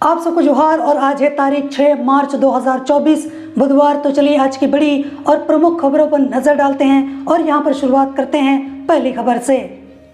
आप सबको जोहार। और आज है तारीख 6 मार्च 2024 बुधवार। तो चलिए आज की बड़ी और प्रमुख खबरों पर नजर डालते हैं और यहाँ पर शुरुआत करते हैं पहली खबर से।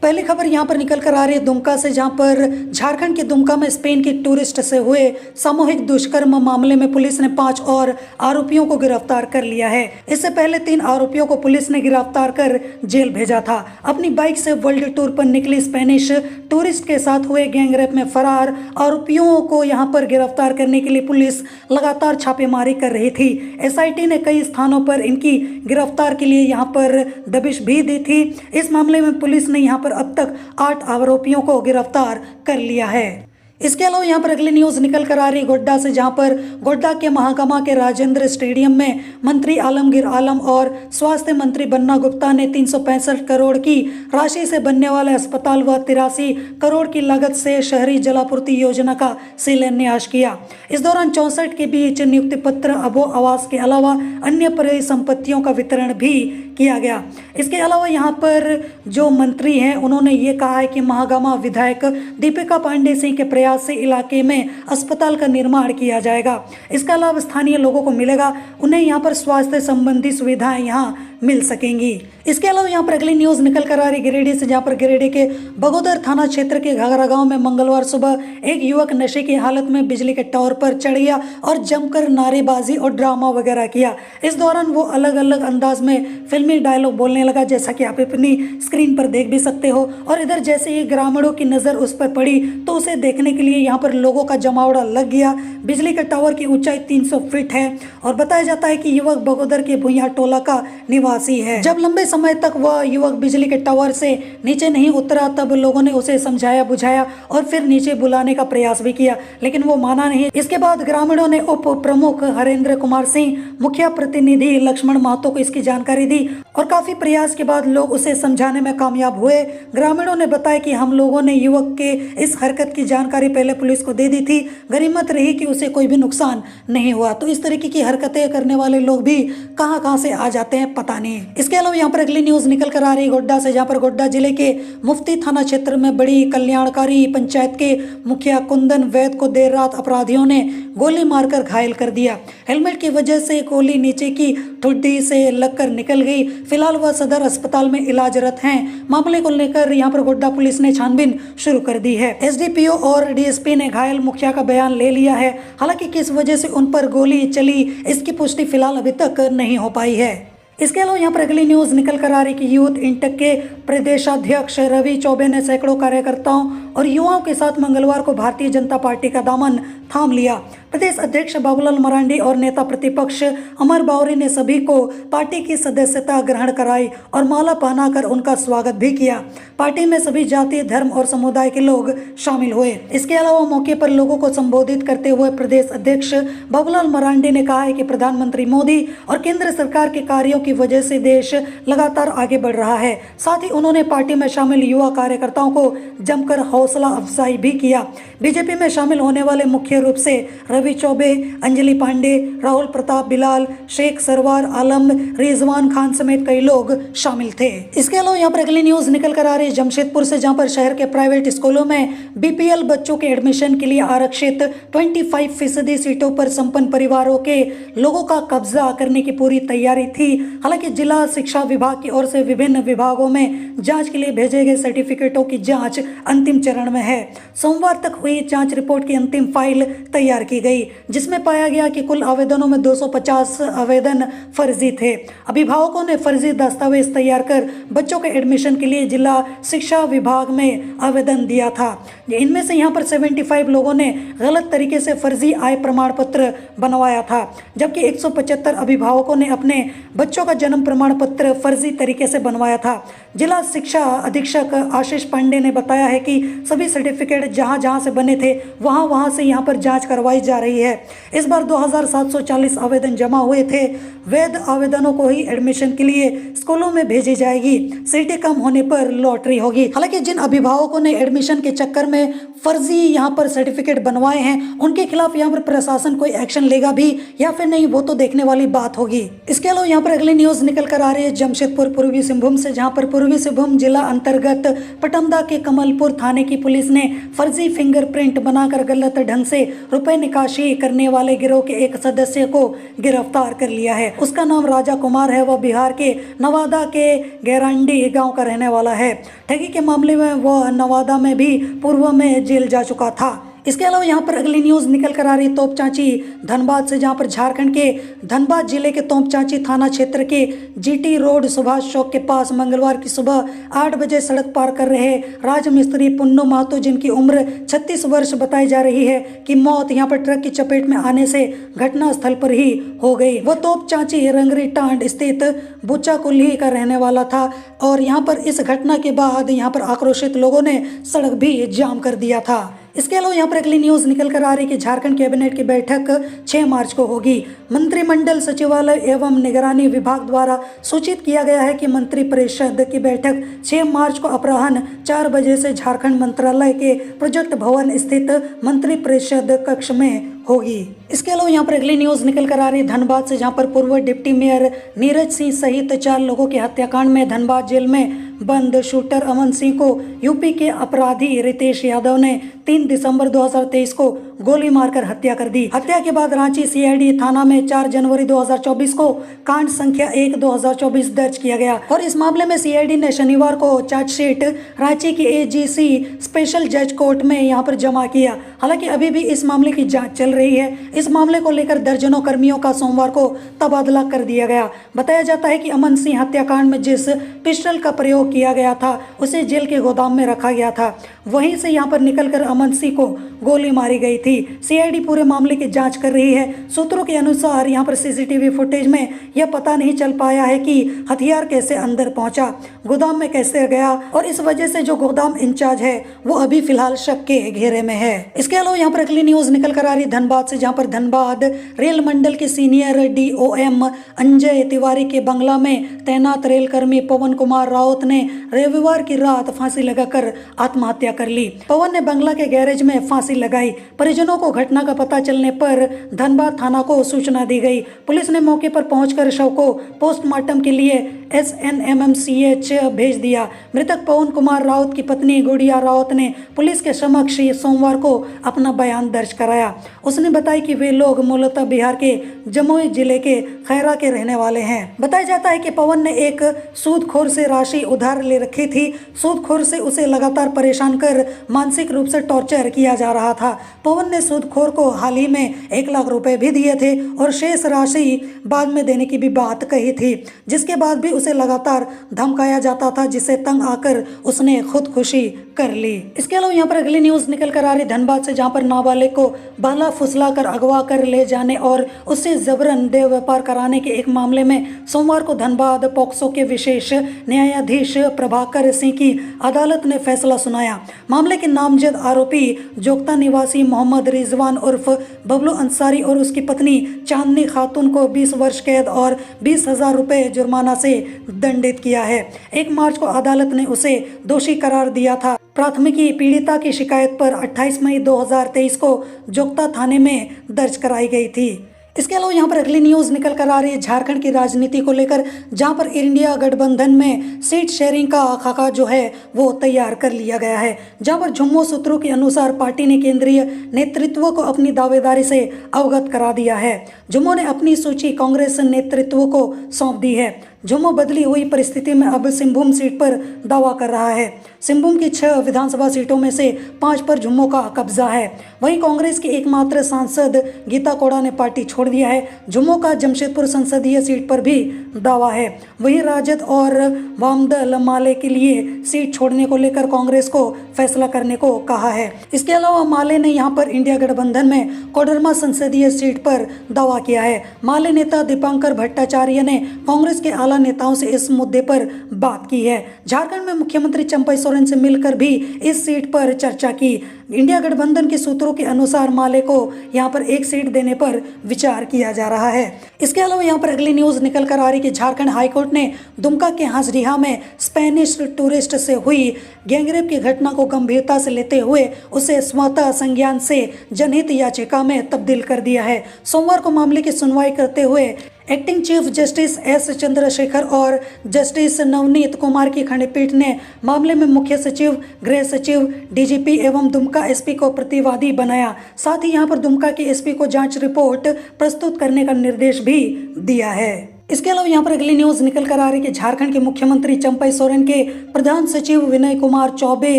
पहली खबर यहाँ पर निकल कर आ रही है दुमका से, जहाँ पर झारखंड के दुमका में स्पेन की टूरिस्ट से हुए सामूहिक दुष्कर्म मामले में पुलिस ने 5 और आरोपियों को गिरफ्तार कर लिया है। इससे पहले 3 आरोपियों को पुलिस ने गिरफ्तार कर जेल भेजा था। अपनी बाइक से वर्ल्ड टूर पर निकली स्पेनिश टूरिस्ट के साथ हुए गैंगरेप में फरार आरोपियों को यहाँ पर गिरफ्तार करने के लिए पुलिस लगातार छापेमारी कर रही थी। एसआईटी ने कई स्थानों पर इनकी गिरफ्तार के लिए यहाँ पर दबिश भी दी थी। इस मामले में पुलिस ने यहाँ पर अब तक 8 आरोपियों को गिरफ्तार कर लिया है। इसके अलावा यहाँ पर अगली न्यूज निकल कर आ रही गोड्डा से, जहाँ पर गोड्डा के महागामा के राजेंद्र स्टेडियम में मंत्री आलमगीर आलम और स्वास्थ्य मंत्री बन्ना गुप्ता ने 365 करोड़ की राशि से बनने वाले अस्पताल व 83 करोड़ की लागत से शहरी जलापूर्ति योजना का शिलान्यास किया। इस दौरान 64 के बीच नियुक्ति पत्र, अबो आवास के अलावा अन्य परिसंपत्तियों का वितरण भी किया गया। इसके अलावा यहाँ पर जो मंत्री हैं उन्होंने ये कहा है कि महागामा विधायक दीपिका पांडे सिंह के प्रयास से इलाके में अस्पताल का निर्माण किया जाएगा। इसका लाभ स्थानीय लोगों को मिलेगा, उन्हें यहाँ पर स्वास्थ्य संबंधी सुविधाएं यहाँ मिल सकेंगी। इसके अलावा यहाँ पर अगली न्यूज निकल कर आ रही गिरिडीह से, जहाँ पर गिरिडीह के बगोदर थाना क्षेत्र के घाघरा गांव में मंगलवार सुबह एक युवक नशे की हालत में बिजली के टावर पर चढ़ गया और जमकर नारेबाजी और ड्रामा वगैरह किया। इस दौरान वो अलग अलग अंदाज में फिल्मी डायलॉग बोलने लगा, जैसा कि आप अपनी स्क्रीन पर देख भी सकते हो। और इधर जैसे ही ग्रामीणों की नजर उस पर पड़ी तो उसे देखने के लिए यहाँ पर लोगों का जमावड़ा लग गया। बिजली के टावर की ऊंचाई 300 फीट है और बताया जाता है कि युवक बगोदर के भुइयां टोला का निवासी है। जब लंबे समय तक वह युवक बिजली के टावर से नीचे नहीं उतरा तब लोगों ने उसे समझाया बुझाया और फिर नीचे बुलाने का प्रयास भी किया, लेकिन वो माना नहीं। इसके बाद ग्रामीणों ने उप प्रमुख हरेंद्र कुमार सिंह, मुखिया प्रतिनिधि लक्ष्मण महतो को इसकी जानकारी दी और काफी प्रयास के बाद लोग उसे समझाने में कामयाब हुए। ग्रामीणों ने बताया कि हम लोगों ने युवक के इस हरकत की जानकारी पहले पुलिस को दे दी थी, गनीमत रही कि उसे कोई भी नुकसान नहीं हुआ। तो इस तरीके की हरकतें करने वाले लोग भी कहां से आ जाते हैं पता नहीं। इसके अलावा यहाँ पर अगली न्यूज निकल कर आ रही गोड्डा से, जहाँ पर गोड्डा जिले के मुफ्ती थाना क्षेत्र में बड़ी कल्याणकारी पंचायत के मुखिया कुंदन वैद को देर रात अपराधियों ने गोली मारकर घायल कर दिया। हेलमेट की वजह से गोली नीचे की ठुड्डी से लगकर निकल गई। फिलहाल वह सदर अस्पताल में इलाजरत हैं। मामले को लेकर यहाँ पर गोड्डा पुलिस ने छानबीन शुरू कर दी है। एसडीपीओ और डीएसपी ने घायल मुखिया का बयान ले लिया है। हालांकि किस वजह से उन पर गोली चली इसकी पुष्टि फिलहाल अभी तक नहीं हो पाई है। इसके अलावा यहाँ पर अगली न्यूज निकल कर आ रही कि यूथ इंटक के प्रदेशाध्यक्ष रवि चौबे ने सैकड़ों कार्यकर्ताओं और युवाओं के साथ मंगलवार को भारतीय जनता पार्टी का दामन थाम लिया। प्रदेश अध्यक्ष बाबूलाल मरांडी और नेता प्रतिपक्ष अमर बावरी ने सभी को पार्टी की सदस्यता ग्रहण कराई और माला पहनाकर उनका स्वागत भी किया। पार्टी में सभी जाति, धर्म और समुदाय के लोग शामिल हुए। इसके अलावा मौके पर लोगों को संबोधित करते हुए प्रदेश अध्यक्ष बाबूलाल मरांडी ने कहा है कि प्रधानमंत्री मोदी और केंद्र सरकार के कार्यों की वजह से देश लगातार आगे बढ़ रहा है। साथ ही उन्होंने पार्टी में शामिल युवा कार्यकर्ताओं को जमकर हौसला अफजाई भी किया। बीजेपी में शामिल होने वाले मुख्य रूप से रवि चौबे, अंजलि पांडे, राहुल प्रताप बिलाल, शेख सरवार आलम, रिजवान खान समेत कई लोग शामिल थे। इसके अलावा यहाँ पर अगली न्यूज निकल कर आ रही है जमशेदपुर से, जहाँ पर शहर के प्राइवेट स्कूलों में बीपीएल बच्चों के एडमिशन के लिए आरक्षित 25% सीटों पर संपन्न परिवारों के लोगों का कब्जा करने की पूरी तैयारी थी। हालांकि जिला शिक्षा विभाग की ओर से विभिन्न विभागों में जांच के लिए भेजे गए सर्टिफिकेटों की जांच अंतिम चरण में है। सोमवार तक हुई जांच रिपोर्ट की अंतिम फाइल तैयार की गई, जिसमें पाया गया कि कुल आवेदनों में 250 आवेदन फर्जी थे। अभिभावकों ने फर्जी दस्तावेज तैयार कर बच्चों के एडमिशन के लिए जिला शिक्षा विभाग में आवेदन दिया था। इनमें से यहाँ पर 75 लोगों ने गलत तरीके से फर्जी आय प्रमाण पत्र बनवाया था, जबकि 175 अभिभावकों ने अपने बच्चों का जन्म प्रमाण पत्र फर्जी तरीके से बनवाया था। जिला शिक्षा अधीक्षक आशीष पांडे ने बताया है कि सभी सर्टिफिकेट जहां से बने थे वहां से यहां पर जांच करवाई जा रही है। इस बार 2740 आवेदन जमा हुए थे। वैध आवेदनों को ही एडमिशन के लिए स्कूलों में भेजी जाएगी। सीटें कम होने पर लॉटरी होगी। हालांकि जिन अभिभावकों ने एडमिशन के चक्कर में फर्जी यहाँ पर सर्टिफिकेट बनवाए हैं उनके खिलाफ यहाँ पर प्रशासन कोई एक्शन लेगा भी या फिर नहीं, वो तो देखने वाली बात होगी। इसके अलावा यहाँ पर अगली न्यूज निकल कर आ रही है जमशेदपुर पूर्वी सिंहभूम से, जहाँ पर पूर्वी सिंहभूम जिला अंतर्गत पटमदा के कमलपुर थाने की पुलिस ने फर्जी फिंगरप्रिंट बनाकर गलत ढंग से रुपए निकासी करने वाले गिरोह के एक सदस्य को गिरफ्तार कर लिया है। उसका नाम राजा कुमार है। वह बिहार के नवादा के गैरांडी गांव का रहने वाला है। ठगी के मामले में वह नवादा में भी पूर्व में जेल जा चुका था। इसके अलावा यहाँ पर अगली न्यूज़ निकल कर आ रही तोपचांची धनबाद से, जहाँ पर झारखंड के धनबाद जिले के तोपचांची थाना क्षेत्र के जीटी रोड सुभाष चौक के पास मंगलवार की सुबह 8 बजे सड़क पार कर रहे राजमिस्त्री पुन्नू महतो, जिनकी उम्र 36 वर्ष बताई जा रही है, की मौत यहाँ पर ट्रक की चपेट में आने से घटनास्थल पर ही हो गई। वह तोपचांची रंगरी टांड स्थित बुच्चा कुल्ही का रहने वाला था और यहाँ पर इस घटना के बाद यहाँ पर आक्रोशित लोगों ने सड़क भी जाम कर दिया था। इसके अलावा यहाँ पर अगली न्यूज़ निकल कर आ रही कि झारखंड कैबिनेट की बैठक 6 मार्च को होगी। मंत्रिमंडल सचिवालय एवं निगरानी विभाग द्वारा सूचित किया गया है कि मंत्रिपरिषद की बैठक 6 मार्च को अपराह्न 4 बजे से झारखंड मंत्रालय के प्रोजेक्ट भवन स्थित मंत्रिपरिषद कक्ष में होगी। इसके अलावा यहाँ पर अगली न्यूज़ निकल कर आ रही धनबाद से, जहाँ पर पूर्व डिप्टी मेयर नीरज सिंह सहित 4 लोगों के हत्याकांड में धनबाद जेल में बंद शूटर अमन सिंह को यूपी के अपराधी रितेश यादव ने 3 दिसंबर 2023 को गोली मारकर हत्या कर दी। हत्या के बाद रांची सीआईडी थाना में 4 जनवरी 2024 को कांड संख्या 1/2024 दर्ज किया गया और इस मामले में सीआईडी ने शनिवार को चार्जशीट रांची की एजीसी स्पेशल जज कोर्ट में यहाँ पर जमा किया। हालांकि अभी भी इस मामले की जांच चल रही है। इस मामले को लेकर दर्जनों कर्मियों का सोमवार को तबादला कर दिया गया। बताया जाता है कि अमन सिंह हत्याकांड में जिस पिस्टल का प्रयोग किया गया था उसे जेल के गोदाम में रखा गया था, वहीं से यहाँ पर निकलकर अमन सिंह को गोली मारी गई थी। सीआईडी पूरे मामले की जांच कर रही है। सूत्रों के अनुसार यहाँ पर सीसीटीवी फुटेज में यह पता नहीं चल पाया है कि हथियार कैसे अंदर पहुंचा, गोदाम में कैसे गया और इस वजह से जो गोदाम इंचार्ज है वो अभी फिलहाल शक के घेरे में है। इसके अलावा यहाँ पर अगली न्यूज निकल कर आ रही धनबाद से, जहाँ पर धनबाद रेल मंडल के सीनियर DOM अंजय तिवारी के बंगला में तैनात रेल कर्मी पवन कुमार राउत ने रविवार की रात फांसी लगाकर आत्महत्या कर ली। पवन ने बंगला के गैरेज में फांसी लगाई। परिजनों को घटना का पता चलने पर धनबाद थाना को सूचना दी गई। पुलिस ने मौके पर पहुंचकर शव को पोस्टमार्टम के लिए SNMMCH भेज दिया। मृतक पवन कुमार राउत की पत्नी गुड़िया राउत ने पुलिस के समक्ष सोमवार को अपना बयान दर्ज कराया। उसने बताया कि वे लोग मूलतः बिहार के जमुई जिले के खैरा के रहने वाले हैं। बताया जाता है कि पवन ने एक सूदखोर से राशि उधार ले रखी थी। सूदखोर से उसे लगातार परेशान कर मानसिक रूप से टॉर्चर किया जा रहा था। पवन ने सूदखोर को हाल ही में 1 लाख रुपए भी दिए थे और शेष राशि बाद में देने की भी बात कही थी, जिसके बाद भी उसे लगातार धमकाया जाता था, जिसे तंग आकर उसने खुदकुशी कर ली। इसके अलावा यहाँ पर अगली न्यूज निकल कर आ रही धनबाद से, जहाँ पर नाबालिग को बाला फुसला कर अगवा कर ले जाने और उससे जबरन देह व्यापार कराने के एक मामले में सोमवार को धनबाद पॉक्सो के विशेष न्यायाधीश प्रभाकर सिंह की अदालत ने फैसला सुनाया। मामले के नामजद आरोपी जोगता निवासी मोहम्मद रिजवान उर्फ बबलू अंसारी और उसकी पत्नी चांदनी खातून को 20 वर्ष कैद और 20,000 रुपए जुर्माना से दंडित किया है। 1 मार्च को अदालत ने उसे दोषी करार दिया था। प्राथमिकी पीड़िता की शिकायत पर 28 मई 2023 को जोगता थाने में दर्ज कराई गई थी। इसके अलावा यहाँ पर अगली न्यूज निकल कर आ रही है झारखंड की राजनीति को लेकर, जहाँ पर इंडिया गठबंधन में सीट शेयरिंग का खाका जो है वो तैयार कर लिया गया है। जहाँ पर जुम्मो सूत्रों के अनुसार पार्टी ने केंद्रीय नेतृत्व को अपनी दावेदारी से अवगत करा दिया है। जुम्मो ने अपनी सूची कांग्रेस नेतृत्व को सौंप दी है। जुम्मो बदली हुई परिस्थिति में अब सिंहभूम सीट पर दावा कर रहा है। सिंहभूम की 6 विधानसभा सीटों में से 5 पर जुम्मो का कब्जा है। वहीं कांग्रेस की एकमात्र सांसद गीता कोड़ा ने पार्टी छोड़ दिया है। जुम्मो का जमशेदपुर संसदीय सीट पर भी दावा है। वहीं राजद और वामदल माले के लिए सीट छोड़ने को लेकर कांग्रेस को फैसला करने को कहा है। इसके अलावा माले ने यहाँ पर इंडिया गठबंधन में कोडरमा संसदीय सीट पर दावा किया है। माले नेता दीपांकर भट्टाचार्य ने कांग्रेस के आला नेताओं से इस मुद्दे पर बात की है। झारखंड में मुख्यमंत्री चंपई सोरेन से मिलकर भी इस सीट पर चर्चा की। इंडिया गठबंधन के सूत्रों के अनुसार माले को यहाँ पर 1 सीट देने पर विचार किया जा रहा है। इसके अलावा यहाँ पर अगली न्यूज निकल कर आ रही कि झारखंड हाईकोर्ट ने दुमका के हाजरिहा में स्पेनिश टूरिस्ट से हुई गैंगरेप की घटना को गंभीरता से लेते हुए उसे स्वतः संज्ञान से जनहित याचिका में तब्दील कर दिया है। सोमवार को मामले की सुनवाई करते हुए acting chief justice S Chandrashekhar और जस्टिस नवनीत कुमार की खंडपीठ ने मामले में मुख्य सचिव, गृह सचिव, डीजीपी एवं दुमका एसपी को प्रतिवादी बनाया। साथ ही यहां पर दुमका के एसपी को जांच रिपोर्ट प्रस्तुत करने का निर्देश भी दिया है। इसके अलावा यहाँ पर अगली न्यूज निकल कर आ रही है कि झारखंड के मुख्यमंत्री चंपई सोरेन के प्रधान सचिव विनय कुमार चौबे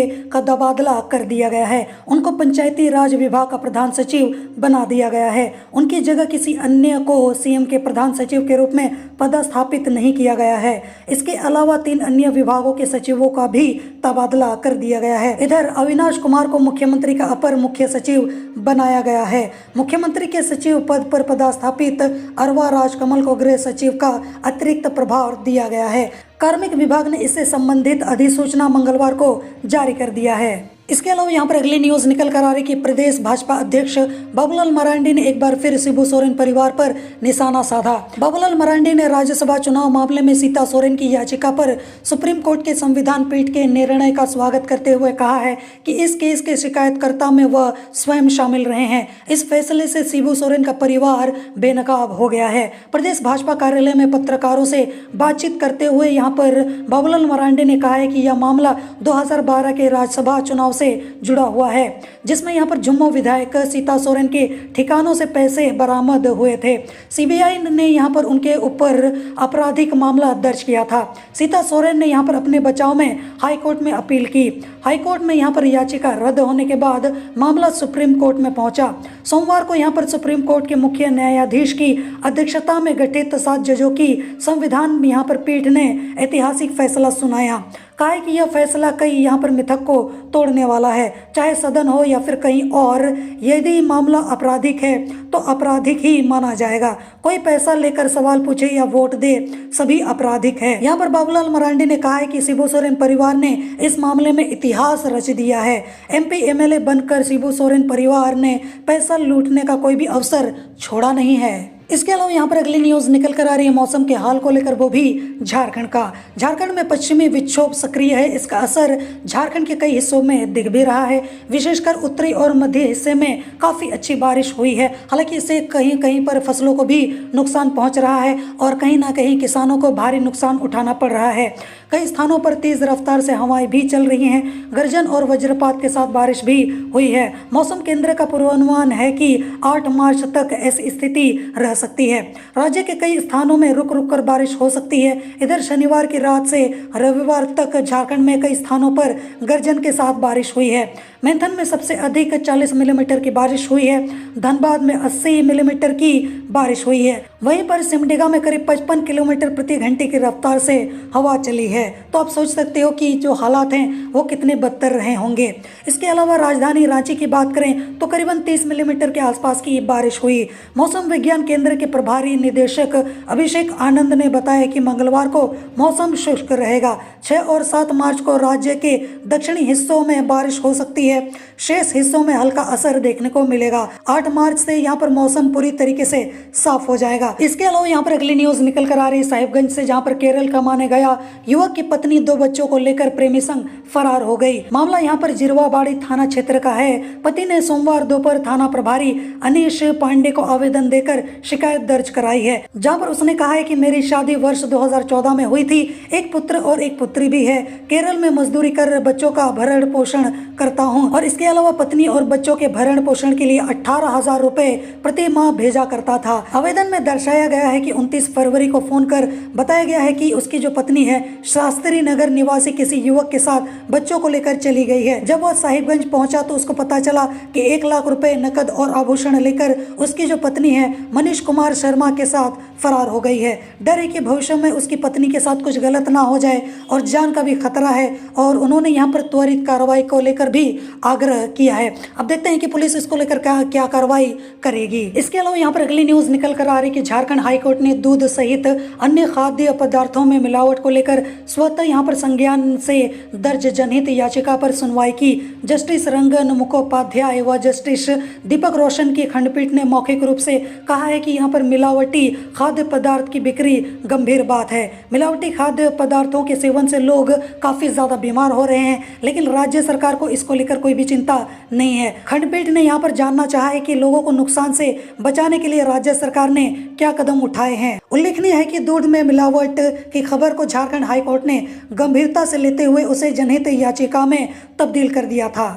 का तबादला कर दिया गया है। उनको पंचायती राज विभाग का प्रधान सचिव बना दिया गया है। उनकी जगह किसी अन्य को सीएम के प्रधान सचिव के रूप में पदस्थापित नहीं किया गया है। इसके अलावा 3 अन्य विभागों के सचिवों का भी तबादला कर दिया गया है। इधर अविनाश कुमार को मुख्यमंत्री का अपर मुख्य सचिव बनाया गया है। मुख्यमंत्री के सचिव पद पर पदस्थापित अरवा राजकमल को गृह सचिव का अतिरिक्त प्रभार दिया गया है। कार्मिक विभाग ने इससे संबंधित अधिसूचना मंगलवार को जारी कर दिया है। इसके अलावा यहाँ पर अगली न्यूज निकल कर आ रही कि प्रदेश भाजपा अध्यक्ष बाबूलाल मरांडी ने एक बार फिर शिबू सोरेन परिवार पर निशाना साधा। बाबूलाल मरांडी ने राज्यसभा चुनाव मामले में सीता सोरेन की याचिका पर सुप्रीम कोर्ट के संविधान पीठ के निर्णय का स्वागत करते हुए कहा है कि इस केस के शिकायतकर्ता में वह स्वयं शामिल रहे हैं। इस फैसले से शिबू सोरेन का परिवार बेनकाब हो गया है। प्रदेश भाजपा कार्यालय में पत्रकारों से बातचीत करते हुए यहाँ पर बाबूलाल मरांडी ने कहा है कि यह मामला 2012 के राज्यसभा चुनाव से जुड़ा हुआ है, जिसमें यहां पर जुम्मू विधायक सीता सोरेन के ठिकानों से पैसे बरामद हुए थे। सीबीआई ने यहां पर उनके ऊपर आपराधिक मामला दर्ज किया था। सीता सोरेन ने यहां पर अपने बचाव में हाई कोर्ट में अपील की। हाई कोर्ट में यहां पर याचिका रद्द होने के बाद मामला सुप्रीम कोर्ट में पहुंचा। सोमवार को यहां पर सुप्रीम कोर्ट के मुख्य न्यायाधीश की अध्यक्षता में गठित 7 जजों की संविधान यहां पर पीठ ने ऐतिहासिक फैसला सुनाया। कहा है कि यह फैसला कई यहाँ पर मिथक को तोड़ने वाला है, चाहे सदन हो या फिर कहीं और। यदि मामला आपराधिक है तो आपराधिक ही माना जाएगा। कोई पैसा लेकर सवाल पूछे या वोट दे, सभी आपराधिक है। यहाँ पर बाबूलाल मरांडी ने कहा है कि शिबू सोरेन परिवार ने इस मामले में इतिहास रच दिया है। एमपी एमएलए बनकर शिबू सोरेन परिवार ने पैसा लूटने का कोई भी अवसर छोड़ा नहीं है। इसके अलावा यहाँ पर अगली न्यूज निकल कर आ रही है मौसम के हाल को लेकर, वो भी झारखंड का। झारखंड में पश्चिमी विक्षोभ सक्रिय है। इसका असर झारखंड के कई हिस्सों में दिख भी रहा है। विशेषकर उत्तरी और मध्य हिस्से में काफ़ी अच्छी बारिश हुई है। हालांकि इससे कहीं कहीं पर फसलों को भी नुकसान पहुंच रहा है और कहीं ना कहीं किसानों को भारी नुकसान उठाना पड़ रहा है। कई स्थानों पर तेज रफ्तार से हवाएं भी चल रही हैं। गर्जन और वज्रपात के साथ बारिश भी हुई है। मौसम केंद्र का पूर्वानुमान है कि 8 मार्च तक ऐसी स्थिति रह सकती है। राज्य के कई स्थानों में रुक रुक कर बारिश हो सकती है। इधर शनिवार की रात से रविवार तक झारखंड में कई स्थानों पर गर्जन के साथ बारिश हुई है। मैथन में सबसे अधिक 40 मिलीमीटर की बारिश हुई है। धनबाद में 80 मिलीमीटर की बारिश हुई है। वहीं पर सिमडेगा में करीब 55 किलोमीटर प्रति घंटे की रफ्तार से हवा चली है। तो आप सोच सकते हो कि जो हालात हैं वो कितने बदतर रहे होंगे। इसके अलावा राजधानी रांची की बात करें तो करीबन 30 मिलीमीटर के आसपास की बारिश हुई। मौसम विज्ञान केंद्र के प्रभारी निदेशक अभिषेक आनंद ने बताया कि मंगलवार को मौसम शुष्क रहेगा। 6 और 7 मार्च को राज्य के दक्षिणी हिस्सों में बारिश हो सकती है। शेष हिस्सों में हल्का असर देखने को मिलेगा। 8 मार्च से यहाँ पर मौसम पूरी तरीके से साफ हो जाएगा। इसके अलावा यहाँ पर अगली न्यूज निकल कर आ रही है साहिबगंज से, जहाँ पर केरल कमाने गया युवक की पत्नी 2 बच्चों को लेकर प्रेमी संग फरार हो गई। मामला यहाँ पर जिरवाबाड़ी थाना क्षेत्र का है। पति ने सोमवार दोपहर थाना प्रभारी अनीश पांडे को आवेदन देकर शिकायत दर्ज कराई है, जहाँ पर उसने कहा है कि मेरी शादी वर्ष 2014 में हुई थी। एक पुत्र और एक पुत्री भी है। केरल में मजदूरी कर बच्चों का भरण पोषण करता हूँ और इसके अलावा पत्नी और बच्चों के भरण पोषण के लिए 18,000 रुपए प्रति माह भेजा करता था। आवेदन में दर्शाया गया है कि 29 फरवरी को फोन कर बताया गया है कि उसकी जो पत्नी है शास्त्री नगर निवासी किसी युवक के साथ बच्चों को लेकर चली गई है। जब वह साहिबगंज पहुंचा तो उसको पता चला कि 1 लाख रुपए नकद और आभूषण लेकर उसकी जो पत्नी है मनीष कुमार शर्मा के साथ फरार हो गई है। डर है कि भविष्य में उसकी पत्नी के साथ कुछ गलत ना हो जाए और जान का भी खतरा है और उन्होंने यहाँ पर त्वरित कार्रवाई को लेकर भी आग्रह किया है। अब देखते हैं कि पुलिस इसको लेकर क्या कार्रवाई करेगी। इसके अलावा यहाँ पर अगली न्यूज निकल कर आ रही कि झारखंड हाईकोर्ट ने दूध सहित अन्य खाद्य पदार्थों में मिलावट को लेकर स्वतः यहाँ पर संज्ञान से दर्ज जनहित याचिका पर सुनवाई की। जस्टिस रंगन मुखोपाध्याय व जस्टिस दीपक रोशन की खंडपीठ ने मौखिक रूप से कहा है कि यहाँ पर मिलावटी खाद्य पदार्थ की बिक्री गंभीर बात है। मिलावटी खाद्य पदार्थों के सेवन से लोग काफी ज्यादा बीमार हो रहे हैं, लेकिन राज्य सरकार को इसको लेकर कोई भी चिंता नहीं है। खंडपीठ ने यहाँ पर जानना चाहा है कि लोगों को नुकसान से बचाने के लिए राज्य सरकार ने क्या कदम उठाए हैं। उल्लेखनीय है कि दूध में मिलावट की खबर को झारखंड हाईकोर्ट ने गंभीरता से लेते हुए उसे जनहित याचिका में तब्दील कर दिया था।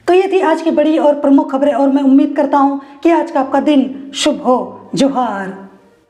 तो ये थी आज की बड़ी और प्रमुख खबरें और मैं उम्मीद करता हूँ कि आज का आपका दिन शुभ हो। जोहार।